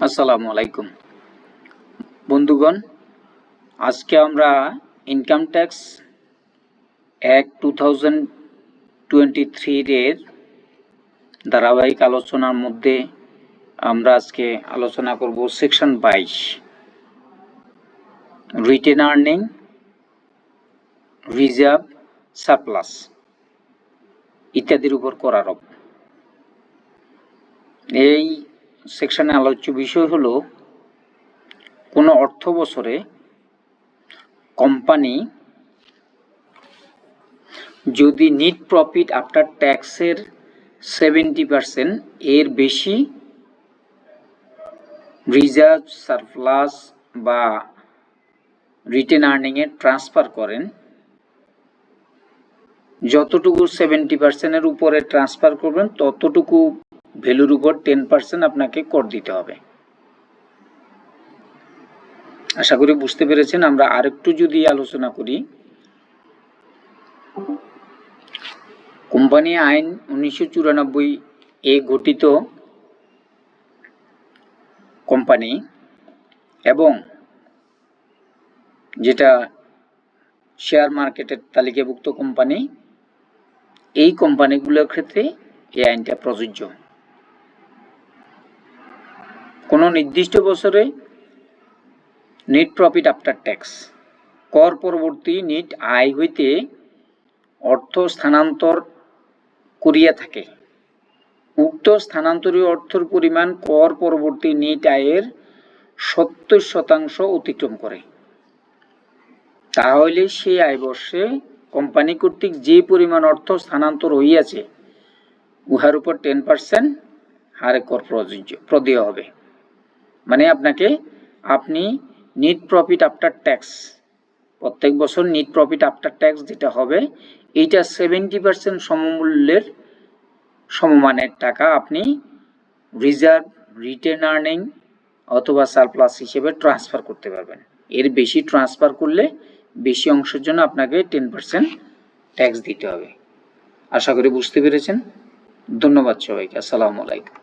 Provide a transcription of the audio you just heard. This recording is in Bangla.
আসসালামু আলাইকুম বন্ধুগণ, আজকে আমরা ইনকাম ট্যাক্স অ্যাক্ট 2023 এর ধারাবাহিক আলোচনার মধ্যে আমরা আজকে আলোচনা করব section 22 written earning, reserve, surplus ইত্যাদির উপর করারোপ। এই সেকশনে আলোচ্য বিষয় হলো কোনো অর্থ বছরে কোম্পানি যদি নেট প্রফিট আফটার ট্যাক্সের 70% এর বেশি রিজার্ভ, সারপ্লাস বা রিটেন আর্নিংয়ে ট্রান্সফার করেন, যতটুকু 70% উপরে ট্রান্সফার করবেন ততটুকু ভ্যালুর উপর 10% আপনাকে কর দিতে হবে। আশা করি বুঝতে পেরেছেন। আমরা আরেকটু যদি আলোচনা করি, কোম্পানি আইন 1994 এ গঠিত কোম্পানি এবং যেটা শেয়ার মার্কেটের তালিকাভুক্ত কোম্পানি, এই কোম্পানিগুলোর ক্ষেত্রে এই আইনটা প্রযোজ্য। কোনো নির্দিষ্ট বছরে নেট প্রফিট আফটার ট্যাক্স কর পরবর্তী নেট আয় হইতে অর্থ স্থানান্তর করিয়া থাকে, উক্ত স্থানান্তরীয় অর্থের পরিমাণ কর পরবর্তী নেট আয়ের 70% অতিক্রম করে, তাহলে সেই আয় বর্ষে কোম্পানি কর্তৃক যে পরিমাণ অর্থ স্থানান্তর হইয়াছে উহার উপর 10% হারে কর প্রদেয় হবে। মানে আপনি নেট প্রফিট আফটার ট্যাক্স, প্রত্যেক বছর নেট প্রফিট আফটার ট্যাক্স যেটা হবে, এইটা 70% সমমূল্যের সমমানের টাকা আপনি রিজার্ভ, রিটেন আর্নিং অথবা সারপ্লাস হিসেবে ট্রান্সফার করতে পারবেন। এর বেশি ট্রান্সফার করলে বেশি অংশের জন্য আপনাকে 10% ট্যাক্স দিতে হবে। আশা করি বুঝতে পেরেছেন। ধন্যবাদ সবাইকে। আসসালামু আলাইকুম।